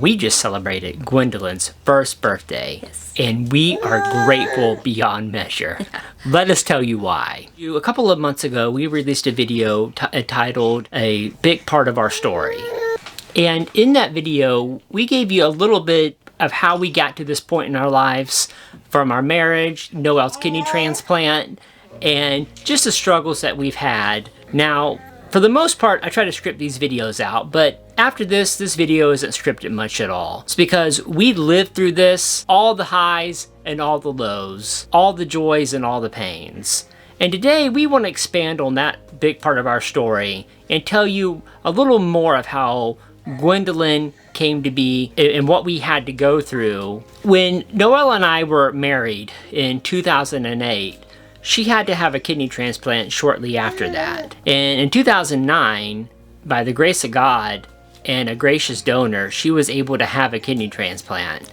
We just celebrated Gwendolyn's first birthday, Yes. and we are grateful beyond measure. Yeah. Let us tell you why. A couple of months ago, we released a video titled A Big Part of Our Story. And in that video, we gave you a little bit of how we got to this point in our lives, from our marriage, Noel's kidney transplant, and just the struggles that we've had. Now, for the most part, I try to script these videos out, but after this video isn't scripted much at all. It's because we lived through this, all the highs and all the lows, all the joys and all the pains. And today we want to expand on that big part of our story and tell you a little more of how Gwendolyn came to be and what we had to go through. When Noel and I were married in 2008, she had to have a kidney transplant shortly after that. And in 2009, by the grace of God and a gracious donor, she was able to have a kidney transplant.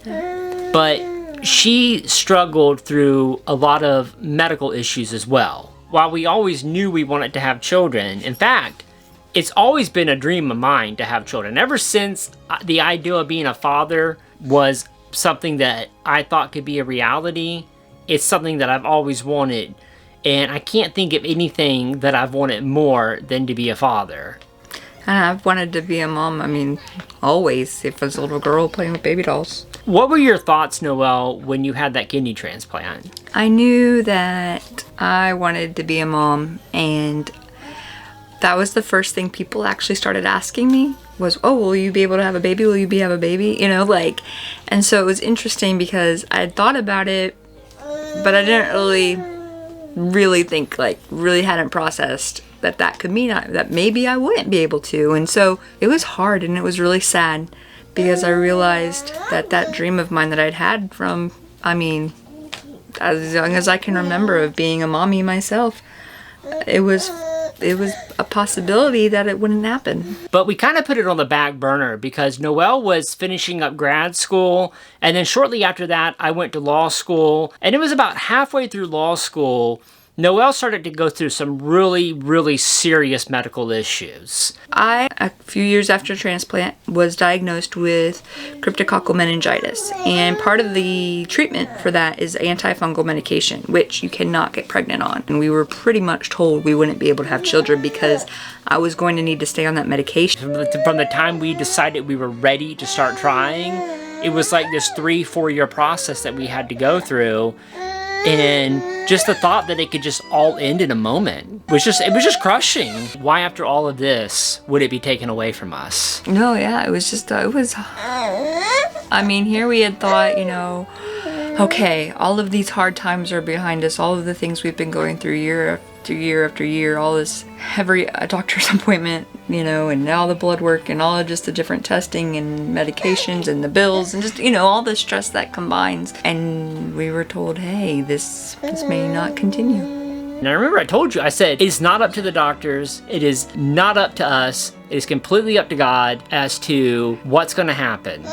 But she struggled through a lot of medical issues as well. While we always knew we wanted to have children, in fact, it's always been a dream of mine to have children. Ever since the idea of being a father was something that I thought could be a reality, it's something that I've always wanted, and I can't think of anything that I've wanted more than to be a father. And I've wanted to be a mom, I mean, always, if I was a little girl playing with baby dolls. What were your thoughts, Noel, when you had that kidney transplant? I knew that I wanted to be a mom, and that was the first thing people actually started asking me was, oh, will you be able to have a baby? Will you have a baby? You know, like, and so it was interesting because I had thought about it, but I didn't really think, like, really hadn't processed that could mean that maybe I wouldn't be able to. And so it was hard and it was really sad because I realized that dream of mine that I'd had from, I mean, as young as I can remember of being a mommy myself, it was a possibility that it wouldn't happen. But we kind of put it on the back burner because Noel was finishing up grad school, and then shortly after that, I went to law school, and it was about halfway through law school, Noel started to go through some really, really serious medical issues. A few years after transplant, was diagnosed with cryptococcal meningitis. And part of the treatment for that is antifungal medication, which you cannot get pregnant on. And we were pretty much told we wouldn't be able to have children because I was going to need to stay on that medication. From the time we decided we were ready to start trying, it was like this 3-4 year process that we had to go through. And just the thought that it could just all end in a moment it was just crushing. Why after all of this would it be taken away from us? No, yeah, it was just, I mean, here we had thought, you know, okay, all of these hard times are behind us, all of the things we've been going through year after year after year, all this every doctor's appointment, you know, and all the blood work and all of just the different testing and medications and the bills and just, you know, all the stress that combines. And we were told, hey, this may not continue. And I remember I told you, I said, it's not up to the doctors, it is not up to us, it is completely up to God as to what's going to happen.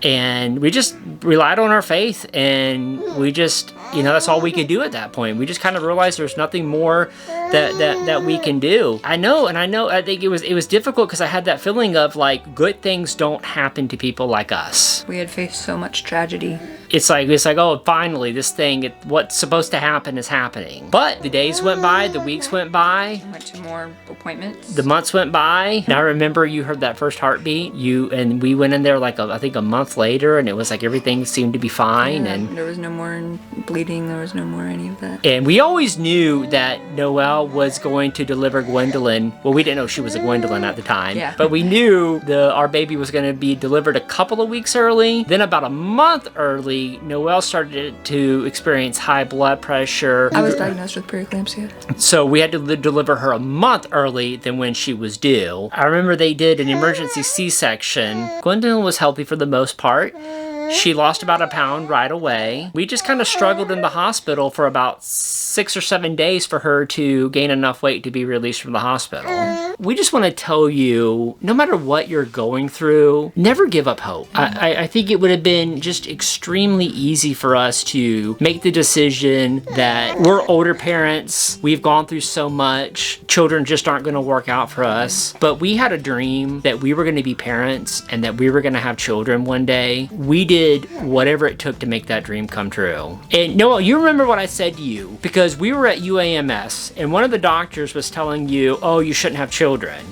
And we just relied on our faith, and we just, you know, that's all we could do at that point. We just kind of realized there's nothing more that we can do. I think it was difficult because I had that feeling of like good things don't happen to people like us. We had faced so much tragedy. It's like, oh, finally, this thing, what's supposed to happen is happening. But the days went by, the weeks went by. Went to more appointments. The months went by. And I remember you heard that first heartbeat. And we went in there like, I think a month later, and it was like everything seemed to be fine. Yeah, and there was no more bleeding. There was no more any of that. And we always knew that Noel was going to deliver Gwendolyn. Well, we didn't know she was a Gwendolyn at the time. Yeah. But we knew our baby was going to be delivered a couple of weeks early. Then about a month early, Noel started to experience high blood pressure. I was diagnosed with preeclampsia. So we had to deliver her a month early than when she was due. I remember they did an emergency C-section. Gwendolyn was healthy for the most part, She lost about a pound right away. We just kind of struggled in the hospital for about 6 or 7 days for her to gain enough weight to be released from the hospital. We just want to tell you, no matter what you're going through, never give up hope. I think it would have been just extremely easy for us to make the decision that we're older parents, we've gone through so much, children just aren't going to work out for us. But we had a dream that we were going to be parents and that we were going to have children one day. We did whatever it took to make that dream come true. And Noel, you remember what I said to you, because we were at UAMS and one of the doctors was telling you, oh, you shouldn't have children.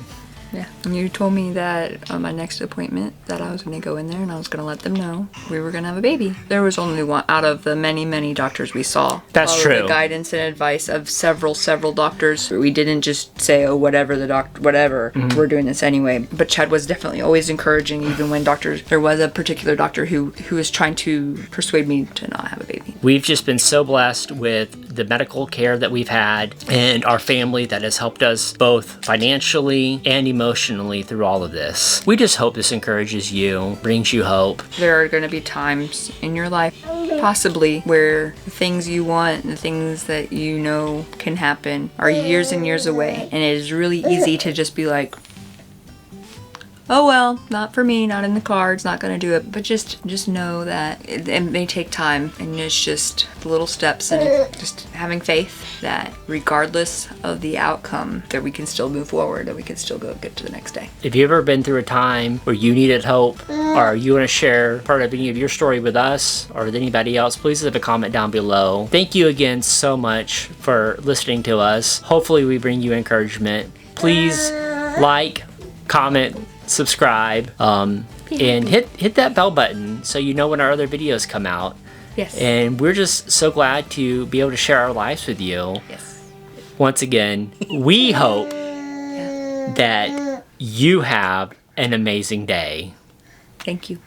Yeah, and you told me that on my next appointment that I was going to go in there and I was going to let them know we were going to have a baby. There was only one out of the many, many doctors we saw. That's All true. Of the guidance and advice of several doctors. We didn't just say, oh, whatever the doctor, whatever, we're doing this anyway. But Chad was definitely always encouraging, even when there was a particular doctor who was trying to persuade me to not have a baby. We've just been so blessed with the medical care that we've had and our family that has helped us both financially and emotionally through all of this. We just hope this encourages you, brings you hope. There are going to be times in your life, possibly, where the things you want and the things that you know can happen are years and years away. And it is really easy to just be like, oh well, not for me, not in the cards, not gonna do it. But just know that it may take time, and it's just the little steps and just having faith that regardless of the outcome, that we can still move forward, that we can still go get to the next day. If you've ever been through a time where you needed hope, or you want to share part of any of your story with us or with anybody else, please leave a comment down below. Thank you again so much for listening to us. Hopefully we bring you encouragement. Please like, comment, subscribe, and hit that bell button so you know when our other videos come out. Yes. And we're just so glad to be able to share our lives with you. Yes. Once again, we hope that you have an amazing day. Thank you.